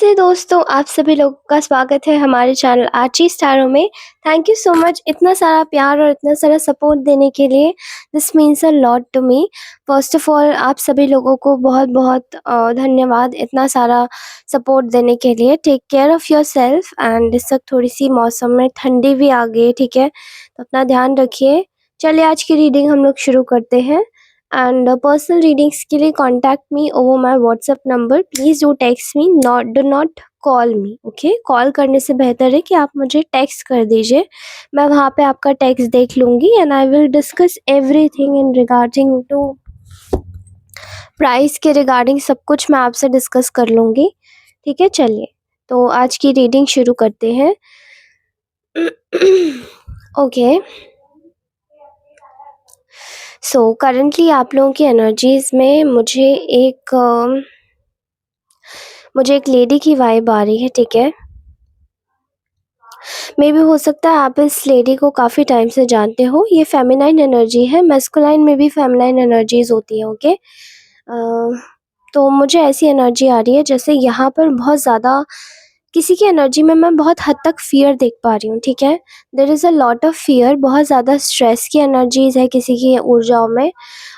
नमस्ते दोस्तों, आप सभी लोगों का स्वागत है हमारे चैनल आर्ची स्टारों में। थैंक यू सो मच इतना सारा प्यार और इतना सारा सपोर्ट देने के लिए। This means a lot to me. First of all आप सभी लोगों को बहुत-बहुत धन्यवाद इतना सारा सपोर्ट देने के लिए। Take care of yourself and इस वक़्त थोड़ी-सी मौसम में ठंडी भी आ गई है, ठीक है? तो अपना ध्यान रखिए। चलिए आज की रीडिंग हम लोग शुरू करते हैं। एंड पर्सनल रीडिंग्स के लिए contact me over my WhatsApp number. Please do text me, do not call me, okay? Call करने से बेहतर है कि आप मुझे टेक्स्ट कर दीजिए। मैं वहाँ पे आपका टेक्स्ट देख लूँगी and I will discuss everything in regarding to price के रिगार्डिंग सब कुछ मैं आपसे डिस्कस कर लूँगी, ठीक है? चलिए, तो आज की रीडिंग शुरू करते हैं। ओके। सो करंटली आप लोगों की एनर्जीज़ में मुझे एक लेडी की वाइब आ रही है, ठीक है? मे बी हो सकता है आप इस लेडी को काफ़ी टाइम से जानते हो। ये फेमिनाइन एनर्जी है, मैस्कुलाइन में भी फेमिनाइन एनर्जीज़ होती हैं, ओके? तो मुझे ऐसी एनर्जी आ रही है जैसे यहाँ पर बहुत ज़्यादा किसी की एनर्जी में मैं बहुत हद तक फ़ियर देख पा रही हूँ, ठीक है? There is a lot of fear, बहुत ज़्यादा स्ट्रेस की एनर्जीज़ है किसी की ऊर्जाओं में।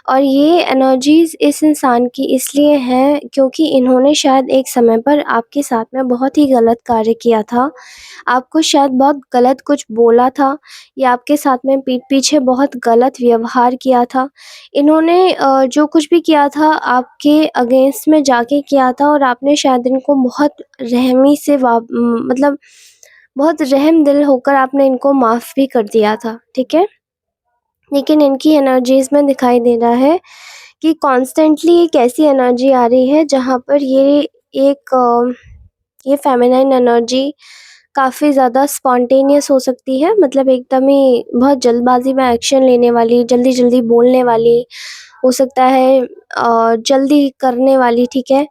और ये एनर्जीज़ इस इंसान की इसलिए हैं क्योंकि इन्होंने शायद एक समय पर आपके साथ में बहुत ही गलत कार्य किया था। आपको शायद बहुत गलत कुछ बोला था या आपके साथ में पीठ पीछे बहुत गलत व्यवहार किया था। इन्होंने जो कुछ भी किया था आपके अगेंस्ट में जाके किया था और आपने शायद इनको बहुत रहमी से मतलब बहुत रहम दिल होकर आपने इनको माफ़ भी कर दिया था, ठीक है? लेकिन इनकी एनर्जीज़ में दिखाई दे रहा है कि कॉन्स्टेंटली एक ऐसी एनर्जी आ रही है जहाँ पर ये फेमिनाइन एनर्जी काफ़ी ज़्यादा स्पॉन्टेनियस हो सकती है, मतलब एकदम ही बहुत जल्दबाज़ी में एक्शन लेने वाली, जल्दी-जल्दी बोलने वाली, हो सकता है जल्दी करने वाली, ठीक है?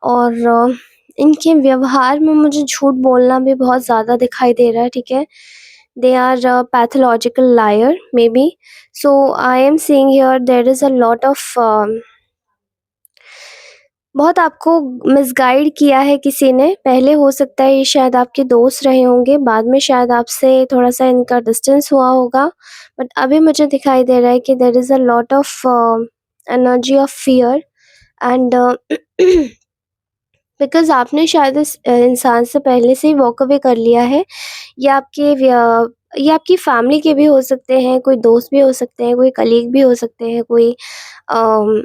और इनके व्यवहार में मुझे झूठ बोलना भी बहुत ज़्यादा दिखाई दे रहा है, ठीक है? They are a pathological liar maybe. So I am seeing here there is a lot of बहुत आपको मिसगाइड किया है किसी ने। पहले हो सकता है ये शायद आपके दोस्त रहे होंगे, बाद में शायद आपसे थोड़ा-सा इनका डिस्टेंस हुआ होगा। बट अभी मुझे दिखाई दे रहा है कि there is a lot of energy of fear and because आपने शायद इस इंसान से पहले से ही वॉक अवे कर लिया है। ये आपकी फैमिली के भी हो सकते हैं, कोई दोस्त भी हो सकते हैं, कोई कलीग भी हो सकते हैं, कोई अम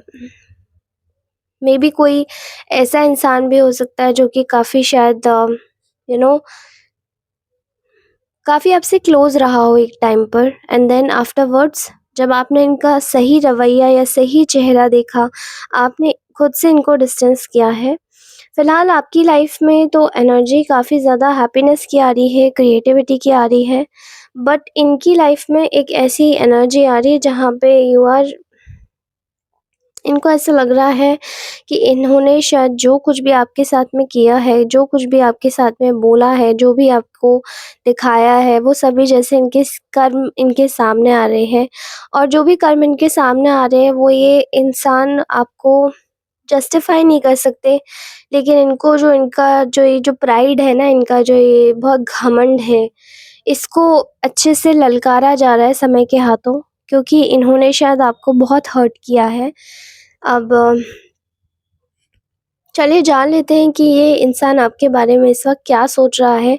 मेबी कोई ऐसा इंसान भी हो सकता है जो कि काफ़ी शायद यू नो काफ़ी आपसे क्लोज़ रहा हो एक टाइम पर एंड देन आफ्टरवर्ड्स जब आपने इनका सही रवैया या सही चेहरा देखा, आपने खुद से इनको डिस्टेंस किया है। फ़िलहाल आपकी लाइफ़ में तो एनर्जी काफ़ी ज़्यादा हैप्पीनेस की आ रही है, क्रिएटिविटी की आ रही है, बट इनकी लाइफ़ में एक ऐसी एनर्जी आ रही है जहाँ पे इनको ऐसा लग रहा है कि इन्होंने शायद जो कुछ भी आपके साथ में किया है, जो कुछ भी आपके साथ में बोला है, जो भी आपको दिखाया है, वो सभी जैसे कर्म इनके सामने आ रहे हैं। और जो भी कर्म इनके सामने आ रहे हैं, वो ये इंसान आपको जस्टिफ़ाई नहीं कर सकते। लेकिन इनको जो ये जो प्राइड है ना, इनका जो ये बहुत घमंड है, इसको अच्छे से ललकारा जा रहा है समय के हाथों, क्योंकि इन्होंने शायद आपको बहुत हर्ट किया है। अब चलिए जान लेते हैं कि ये इंसान आपके बारे में इस वक़्त क्या सोच रहा है।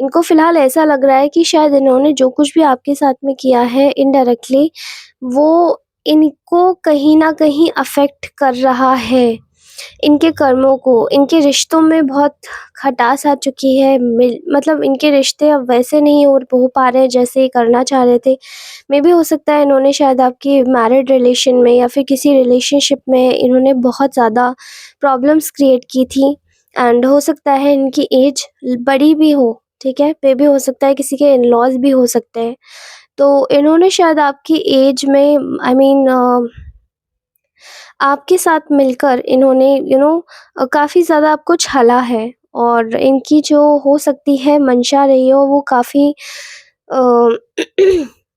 इनको फ़िलहाल ऐसा लग रहा है कि शायद इन्होंने जो कुछ भी आपके साथ में किया है इनडायरेक्टली, वो इनको कहीं न कहीं अफ़ेक्ट कर रहा है। इनके कर्मों को, इनके रिश्तों में बहुत खटास आ चुकी है। मतलब इनके रिश्ते अब वैसे नहीं हो पा रहे जैसे ये करना चाह रहे थे। मेबी हो सकता है इन्होंने शायद आपकी मैरिड रिलेशन में या फिर किसी रिलेशनशिप में इन्होंने बहुत ज़्यादा प्रॉब्लम्स क्रिएट की थी एंड हो सकता है इनकी एज बड़ी भी हो, ठीक है? मेबी हो सकता है किसी के इन-लॉज़ भी हो सकते हैं। तो इन्होंने शायद आपकी एज में आई मीन आपके साथ मिलकर इन्होंने काफ़ी ज़्यादा आपको छला है और इनकी जो हो सकती है मंशा रही हो वो काफ़ी अ,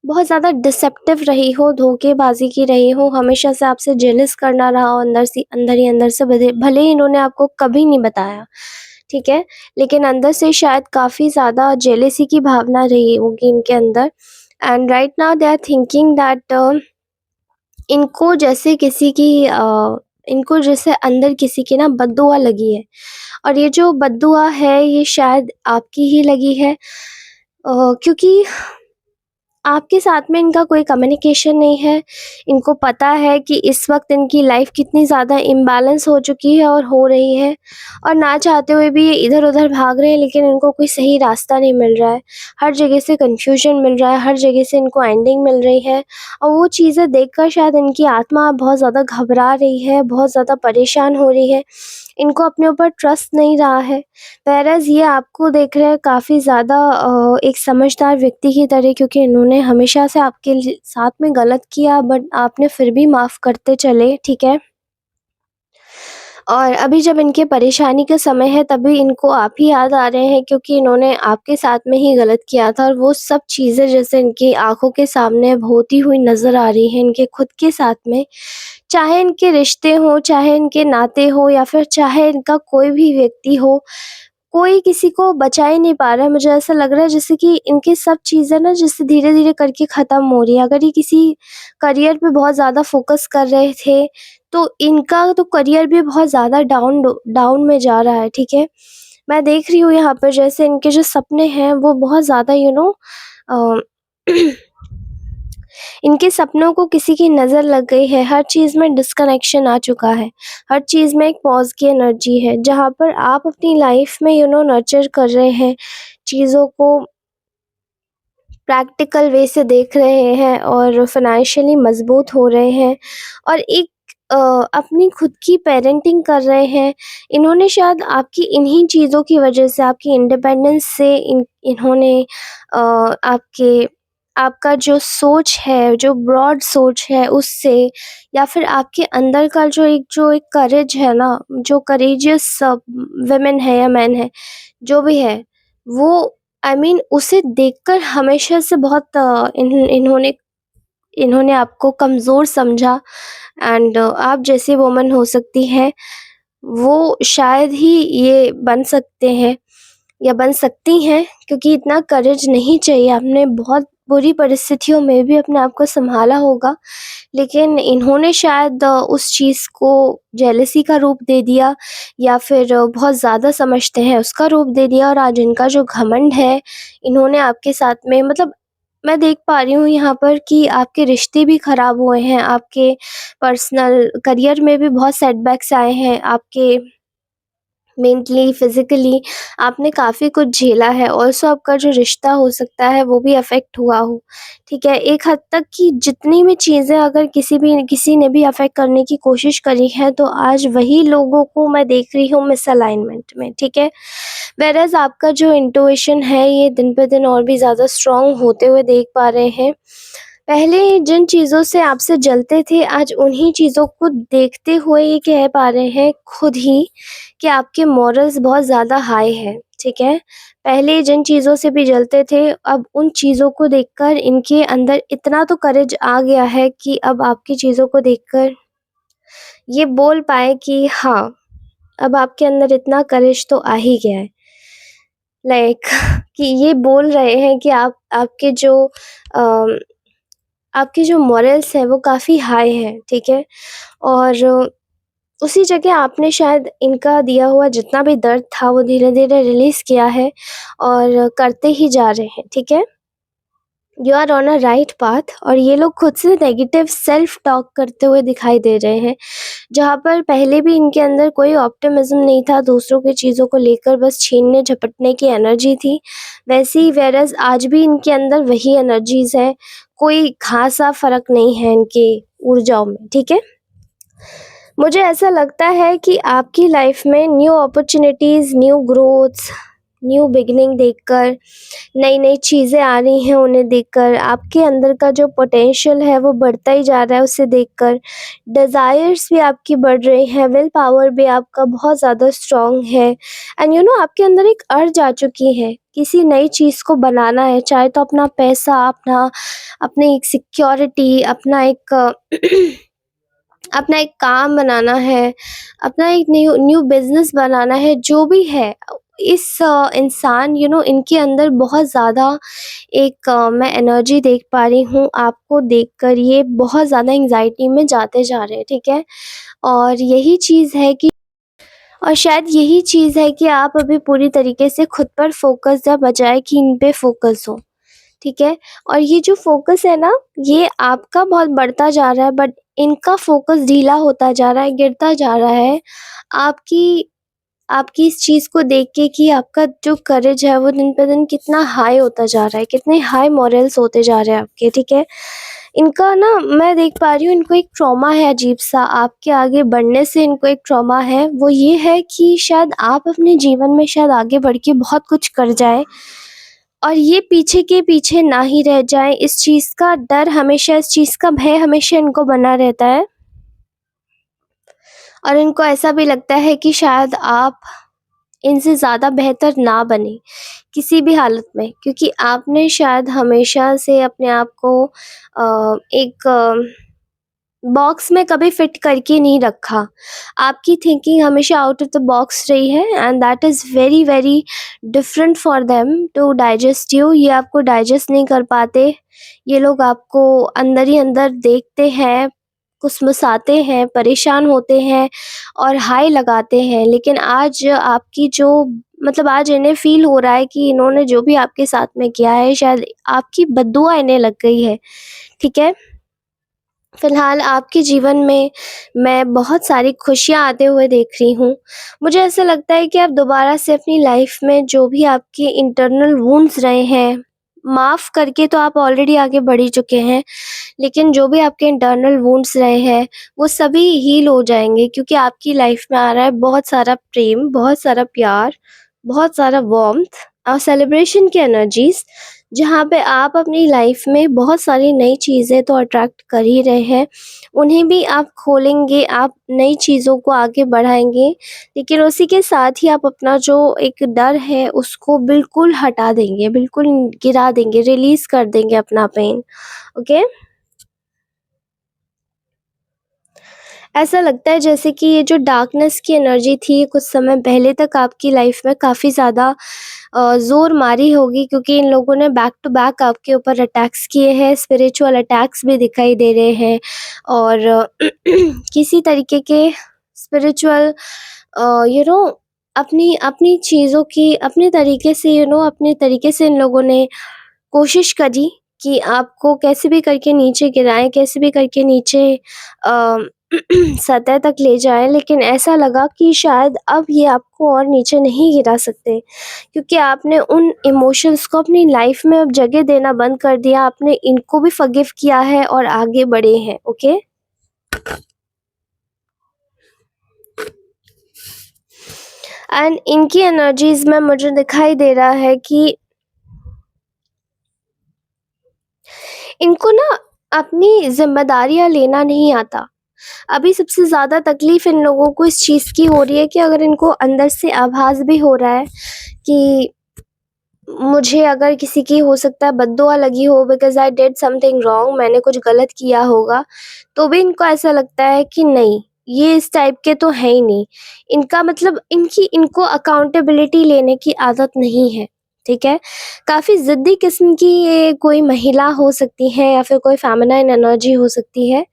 बहुत ज़्यादा डिसेप्टिव रही हो, धोखेबाज़ी की रही हो, हमेशा से आपसे जेलस करना रहा हो अंदर ही अंदर से, भले ही इन्होंने आपको कभी नहीं बताया, ठीक है? लेकिन अंदर से शायद काफ़ी ज़्यादा जेलसी की भावना रही होगी इनके अंदर, and right now they are thinking that इनको जैसे किसी की इनको जैसे अंदर किसी की ना बद्दुआ लगी है, और ये जो बद्दुआ है ये शायद आपकी ही लगी है, क्योंकि आपके साथ में इनका कोई कम्युनिकेशन नहीं है। इनको पता है कि इस वक़्त इनकी लाइफ़ कितनी ज़्यादा इम्बैलेंस हो चुकी है और हो रही है, और ना चाहते हुए भी ये इधर-उधर भाग रहे हैं, लेकिन इनको कोई सही रास्ता नहीं मिल रहा है। हर जगह से कन्फ्यूजन मिल रहा है, हर जगह से इनको एंडिंग मिल रही है, और वो चीज़ें देखकर शायद इनकी आत्मा बहुत ज़्यादा घबरा रही है, बहुत ज़्यादा परेशान हो रही है। इनको अपने ऊपर ट्रस्ट नहीं रहा है। व्हेयरएज़ ये आपको देख रहे हैं काफ़ी ज़्यादा एक समझदार व्यक्ति की तरह, क्योंकि इन्होंने हमेशा से आपके साथ में गलत किया, बट आपने फिर भी माफ़ करते चले, ठीक है? और अभी जब इनके परेशानी का समय है तभी इनको आप ही याद आ रहे हैं, क्योंकि इन्होंने आपके साथ में ही गलत किया था, और वो सब चीज़ें जैसे इनकी आँखों के सामने अब होती हुई नज़र आ रही हैं इनके खुद के साथ में। चाहे इनके रिश्ते हों, चाहे इनके नाते हों, या फिर चाहे इनका कोई भी व्यक्ति हो, कोई किसी को बचा ही नहीं पा रहा है। मुझे ऐसा लग रहा है जैसे कि इनकी सब चीज़ें ना जैसे धीरे-धीरे करके ख़त्म हो रही है। अगर ये किसी करियर पे बहुत ज़्यादा फ़ोकस कर रहे थे, तो इनका तो करियर भी बहुत ज़्यादा डाउन में जा रहा है, ठीक है? मैं देख रही हूँ यहाँ पर जैसे इनके जो सपने हैं वो बहुत ज़्यादा अ, इनके सपनों को किसी की नज़र लग गई है, हर चीज़ में डिस्कनेक्शन आ चुका है, हर चीज़ में एक पॉज़ की एनर्जी है, जहाँ पर आप अपनी लाइफ़ में नर्चर कर रहे हैं, चीज़ों को प्रैक्टिकल वे से देख रहे हैं और फाइनेंशियली मजबूत हो रहे हैं, और एक अ, अपनी खुद की पेरेंटिंग कर रहे हैं। इन्होंने शायद आपकी इन्हीं चीज़ों की वजह से, आपकी इंडिपेंडेंस से, इन्होंने आपके आपका जो सोच है, जो ब्रॉड सोच है उससे, या फिर आपके अंदर का जो एक करेज है ना, जो करेजियस वुमेन है या मैन है, जो भी है, वो आई मीन उसे देखकर हमेशा से बहुत इन्होंने इन्होंने आपको कमज़ोर समझा, एंड आप जैसी वुमन हो सकती हैं, वो शायद ही ये बन सकते हैं या बन सकती हैं, क्योंकि इतना करेज नहीं चाहिए। आपने बहुत बुरी परिस्थितियों में भी अपने आप को सँभाला होगा, लेकिन इन्होंने शायद उस चीज़ को जेलसी का रूप दे दिया, या फिर बहुत ज़्यादा समझते हैं उसका रूप दे दिया, और आज इनका जो घमंड है, इन्होंने आपके साथ में मतलब मैं देख पा रही हूँ यहाँ पर कि आपके रिश्ते भी ख़राब हुए हैं, आपके पर्सनल करियर में भी बहुत सेटबैक्स आए हैं, आपके मेंटली, फिज़िकली आपने काफ़ी कुछ झेला है। ऑल्सो आपका जो रिश्ता हो सकता है वो भी अफ़ेक्ट हुआ हो, ठीक है? एक हद तक कि जितनी भी चीज़ें अगर किसी ने भी अफ़ेक्ट करने की कोशिश करी है, तो आज वही लोगों को मैं देख रही हूँ मिसअलाइनमेंट में, ठीक है? व्हेयरएज़ आपका जो इंट्यूशन है ये दिन पे दिन और भी ज़्यादा स्ट्रॉन्ग होते हुए देख पा रहे हैं। पहले जिन चीज़ों से आपसे जलते थे, आज उन्हीं चीज़ों को देखते हुए ये कह पा रहे हैं खुद ही कि आपके मॉरल्स बहुत ज़्यादा हाई हैं, ठीक है? पहले जिन चीज़ों से भी जलते थे, अब उन चीज़ों को देखकर इनके अंदर इतना तो करेज आ गया है कि अब आपकी चीज़ों को देखकर ये बोल पाएँ कि हाँ, अब आपके अंदर इतना करेज तो आ ही गया है। लाइक कि ये बोल रहे हैं कि अ, आपके जो मॉरल्स हैं वो काफ़ी हाई हैं, ठीक है? और उसी जगह आपने शायद इनका दिया हुआ जितना भी दर्द था वो धीरे-धीरे रिलीज़ किया है, और करते ही जा रहे हैं, ठीक है? You are on a right path, और ये लोग खुद से नेगेटिव सेल्फ टॉक करते हुए दिखाई दे रहे हैं, जहाँ पर पहले भी इनके अंदर कोई ऑप्टिमिज़्म नहीं था, दूसरों की चीज़ों को लेकर बस छीनने-झपटने की एनर्जी थी। वैसे ही व्हेयरएज़ आज भी इनके अंदर वही एनर्जीज़ हैं, कोई ख़ासा फ़र्क नहीं है इनकी ऊर्जाओं में, ठीक है? मुझे ऐसा लगता है कि आपकी लाइफ़ में new opportunities, new growths, new beginning देखकर, नई-नई चीज़ें आ रही हैं उन्हें देखकर, आपके अंदर का जो पोटेंशियल है वो बढ़ता ही जा रहा है उसे देखकर, डिज़ायर्स भी आपकी बढ़ रही हैं, विल पावर भी आपका बहुत ज़्यादा स्ट्रॉन्ग है, एंड आपके अंदर एक अर्ज आ चुकी है, किसी नई चीज़ को बनाना है, चाहे तो अपना पैसा, अपनी एक सिक्योरिटी, अपना एक काम बनाना है, अपना एक न्यू न्यू बिज़नेस बनाना है, जो भी है, इस इंसान इनके अंदर बहुत ज़्यादा एक मैं एनर्जी देख पा रही हूँ, आपको देखकर ये बहुत ज़्यादा एंग्ज़ायटी में जाते जा रहे हैं, ठीक है? और यही चीज़ है कि और शायद यही चीज़ है कि आप अभी पूरी तरीके से खुद पर फ़ोकस या बजाय कि इन पे फ़ोकस हो, ठीक है? और ये जो फ़ोकस है ना, ये आपका बहुत बढ़ता जा रहा है, बट इनका फ़ोकस ढीला होता जा रहा है, गिरता जा रहा है। आपकी आपकी इस चीज़ को देख के कि आपका जो करेज है वो दिन पे दिन कितना हाई होता जा रहा है, कितने हाई मॉरल्स होते जा रहे हैं आपके, ठीक है? इनका ना मैं देख पा रही हूँ, इनको एक ट्रॉमा है अजीब-सा, आपके आगे बढ़ने से इनको एक ट्रॉमा है। वो ये है कि शायद आप अपने जीवन में शायद आगे बढ़ के बहुत कुछ कर जाएँ और ये पीछे के पीछे ना ही रह जाएँ। इस चीज़ का डर हमेशा, इस चीज़ का भय हमेशा इनको बना रहता है और इनको ऐसा भी लगता है कि शायद आप इनसे ज़्यादा बेहतर ना बने, किसी भी हालत में, क्योंकि आपने शायद हमेशा से अपने आप को एक बॉक्स में कभी फिट करके नहीं रखा। आपकी थिंकिंग हमेशा आउट ऑफ द बॉक्स रही है and that is very, very different for them to digest you. ये आपको डाइजेस्ट नहीं कर पाते। ये लोग आपको अंदर ही अंदर देखते हैं, कुसमुसाते हैं, परेशान होते हैं और हाय लगाते हैं। लेकिन आज आपकी जो मतलब आज इन्हें फ़ील हो रहा है कि इन्होंने जो भी आपके साथ में किया है, शायद आपकी बद्दुआ इन्हें लग गई है, ठीक है? फ़िलहाल आपके जीवन में मैं बहुत सारी खुशियाँ आते हुए देख रही हूँ। मुझे ऐसा लगता है कि आप दोबारा से अपनी लाइफ़ में जो भी आपके इंटरनल वुंड्स रहे हैं, माफ़ करके तो आप ऑलरेडी आगे बढ़ ही चुके हैं, लेकिन जो भी आपके इंटरनल वुंड्स रहे हैं, वो सभी हील हो जाएँगे, क्योंकि आपकी लाइफ़ में आ रहा है बहुत सारा प्रेम, बहुत सारा प्यार, बहुत सारा वार्म्थ और सेलिब्रेशन की एनर्जीज़, जहाँ पे आप अपनी लाइफ़ में बहुत सारी नई चीज़ें तो अट्रैक्ट कर ही रहे हैं, उन्हें भी आप खोलेंगे, आप नई चीज़ों को आगे बढ़ाएँगे, लेकिन उसी के साथ ही आप अपना जो एक डर है उसको बिल्कुल हटा देंगे, बिल्कुल गिरा देंगे, रिलीज़ कर देंगे अपना पेन, ओके? ऐसा लगता है जैसे कि ये जो डार्कनेस की एनर्जी थी, ये कुछ समय पहले तक आपकी लाइफ में काफ़ी ज़्यादा ज़ोर मारी होगी, क्योंकि इन लोगों ने बैक टू बैक आपके ऊपर अटैक्स किए हैं, स्पिरिचुअल अटैक्स भी दिखाई दे रहे हैं और किसी तरीके के स्पिरिचुअल अपनी अपनी चीज़ों की अपने तरीके से अपने तरीके से इन लोगों ने कोशिश करी कि आपको कैसे भी करके नीचे गिराएँ, कैसे भी करके नीचे अ, सतह तक ले जाएँ, लेकिन ऐसा लगा कि शायद अब ये आपको और नीचे नहीं गिरा सकते, क्योंकि आपने उन इमोशंस को अपनी लाइफ में अब जगह देना बंद कर दिया, आपने इनको भी फ़ॉरगिव किया है और आगे बढ़े हैं, ओके? एंड इनकी एनर्जीज़ में मुझे दिखाई दे रहा है कि इनको ना अपनी ज़िम्मेदारियाँ लेना नहीं आता। अभी सबसे ज़्यादा तकलीफ़ इन लोगों को इस चीज़ की हो रही है कि अगर इनको अंदर से आभास भी हो रहा है कि मुझे अगर किसी की हो सकता है बद्दुआ लगी हो because I did something wrong, मैंने कुछ गलत किया होगा, तो भी इनको ऐसा लगता है कि नहीं, ये इस टाइप के तो हैं ही नहीं। इनका मतलब इनको अकाउंटेबिलिटी लेने की आदत नहीं है, ठीक है? काफ़ी ज़िद्दी किस्म की ये कोई महिला हो सकती है या फिर कोई फ़ेमिनाइन एनर्जी हो सकती है।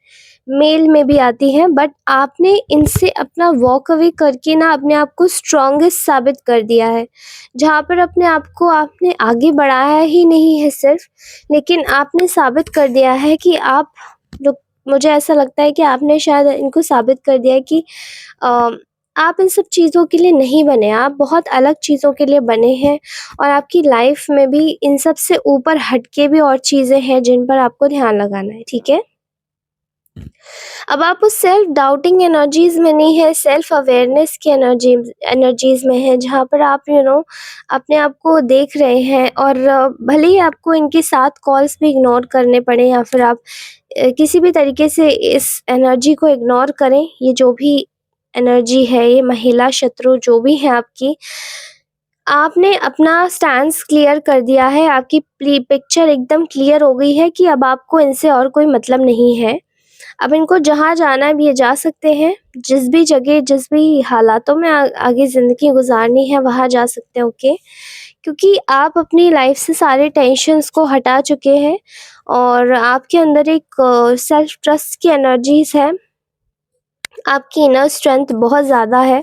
मेल में भी आती हैं, बट आपने इनसे अपना वॉक अवे करके ना अपने आप को स्ट्रॉन्गेस्ट साबित कर दिया है। जहाँ पर अपने आप को आपने आगे बढ़ाया ही नहीं है सिर्फ़, लेकिन आपने साबित कर दिया है कि आप लोग मुझे ऐसा लगता है कि आपने शायद इनको साबित कर दिया है कि अ, आप इन सब चीज़ों के लिए नहीं बने, आप बहुत अलग चीज़ों के लिए बने हैं और आपकी लाइफ़ में भी इन सब से ऊपर हट के भी और चीज़ें हैं जिन पर आपको ध्यान लगाना है, ठीक है? अब आप उस सेल्फ डाउटिंग एनर्जीज़ में नहीं है, सेल्फ अवेयरनेस की एनर्जीज़ में है, जहाँ पर आप अपने आप को देख रहे हैं और भले ही आपको इनके साथ कॉल्स भी इग्नोर करने पड़े या फिर आप किसी भी तरीके से इस एनर्जी को इग्नोर करें, ये जो भी एनर्जी है, ये महिला शत्रु जो भी है आपकी, आपने अपना स्टैंस क्लियर कर दिया है, आपकी पिक्चर एकदम क्लियर हो गई है कि अब आपको इनसे और कोई मतलब नहीं है। अब इनको जहाँ जाना है अब ये जा सकते हैं, जिस भी जगह, जिस भी हालातों में आगे ज़िंदगी गुज़ारनी है वहाँ जा सकते हैं, ओके? क्योंकि आप अपनी लाइफ़ से सारे टेंशन्स को हटा चुके हैं और आपके अंदर एक सेल्फ ट्रस्ट की एनर्जीज़ है, आपकी इनर स्ट्रेंथ बहुत ज़्यादा है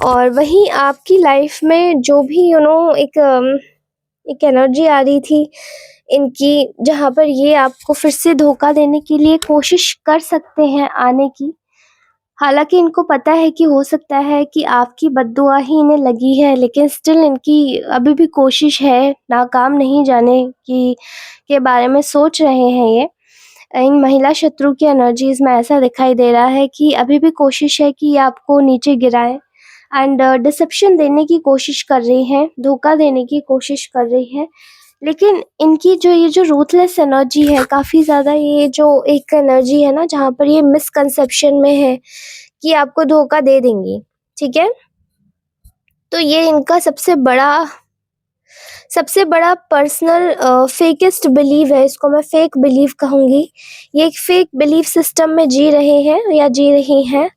और वहीं आपकी लाइफ़ में जो भी एक एनर्जी आ रही थी इनकी, जहाँ पर ये आपको फिर से धोखा देने के लिए कोशिश कर सकते हैं आने की। हालाँकि इनको पता है कि हो सकता है कि आपकी बद्दुआ ही इन्हें लगी है, लेकिन स्टिल इनकी अभी भी कोशिश है, नाकाम नहीं जाने की के बारे में सोच रहे हैं ये। इन महिला शत्रु की एनर्जीज़ में ऐसा दिखाई दे रहा है कि अभी भी कोशिश है कि ये आपको नीचे गिराएँ एंड डिसेप्शन देने की कोशिश कर रही हैं, धोखा देने की कोशिश कर रही हैं। लेकिन इनकी ये जो रूथलेस एनर्जी है, काफ़ी ज़्यादा ये जो एक एनर्जी है ना, जहाँ पर ये मिसकंसेप्शन में है कि आपको धोखा दे देंगी, ठीक है? तो ये इनका सबसे बड़ा पर्सनल फेकेस्ट बिलीव है, इसको मैं फेक बिलीव कहूँगी। ये एक फेक बिलीफ सिस्टम में जी रहे हैं या जी रही हैं,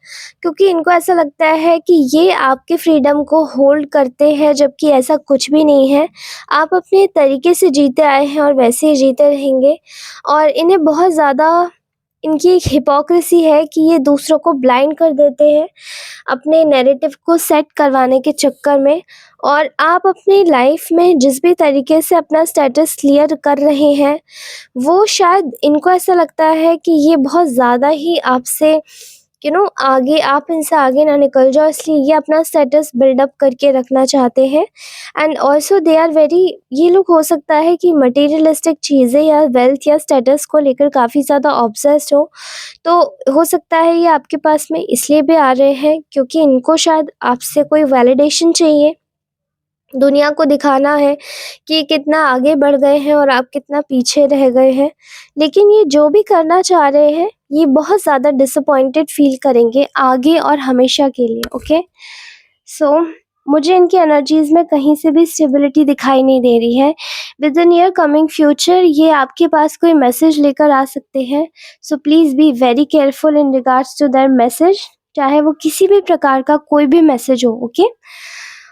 क्योंकि इनको ऐसा लगता है कि ये आपके फ्रीडम को होल्ड करते हैं, जबकि ऐसा कुछ भी नहीं है। आप अपने तरीके से जीते आए हैं और वैसे ही जीते रहेंगे और इन्हें बहुत ज़्यादा इनकी एक हिपोक्रेसी है कि ये दूसरों को ब्लाइंड कर देते हैं अपने नैरेटिव को सेट करवाने के चक्कर में, और आप अपनी लाइफ में जिस भी तरीके से अपना स्टेटस क्लियर कर रहे हैं, वो शायद इनको ऐसा लगता है कि ये बहुत ज़्यादा ही आपसे आगे, आप इनसे आगे ना निकल जाओ, इसलिए ये अपना स्टेटस बिल्डअप करके रखना चाहते हैं। And also they are very, ये लोग हो सकता है कि मटेरियलिस्टिक चीज़ें या वेल्थ या स्टेटस को लेकर काफ़ी ज़्यादा ऑब्सेस्ड हो। तो हो सकता है ये आपके पास में इसलिए भी आ रहे हैं क्योंकि इनको शायद आपसे कोई वैलिडेशन चाहिए, दुनिया को दिखाना है कि कितना आगे बढ़ गए हैं और आप कितना पीछे रह गए हैं। लेकिन ये जो भी करना चाह रहे हैं, ये बहुत ज़्यादा डिसअपॉइंटेड फ़ील करेंगे आगे और हमेशा के लिए, ओके? सो मुझे इनकी एनर्जीज़ में कहीं से भी स्टेबिलिटी दिखाई नहीं दे रही है। विदिन योर कमिंग फ्यूचर ये आपके पास कोई मैसेज लेकर आ सकते हैं। So please be very careful in regards to their message, चाहे वो किसी भी प्रकार का कोई भी मैसेज हो, ओके?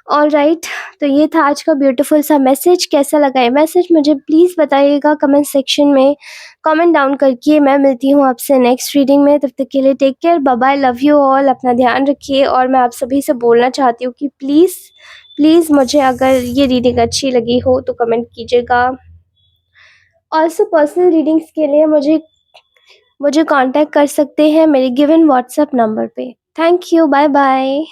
ऑलराइट, तो ये था आज का ब्यूटीफुल सा मैसेज। कैसा लगा ये मैसेज मुझे प्लीज़ बताइएगा कमेंट सेक्शन में, कमेंट डाउन करके। मैं मिलती हूँ आपसे नेक्स्ट रीडिंग में, तब तक के लिए take care, bye bye, love you all, अपना ध्यान रखिए। और मैं आप सभी से बोलना चाहती हूँ कि प्लीज़ प्लीज़ मुझे अगर ये रीडिंग अच्छी लगी हो तो कमेंट कीजिएगा। ऑल्सो पर्सनल रीडिंग्स के लिए मुझे कांटेक्ट कर सकते हैं मेरे गिवन व्हाट्सएप नंबर पे। Thank you, bye bye.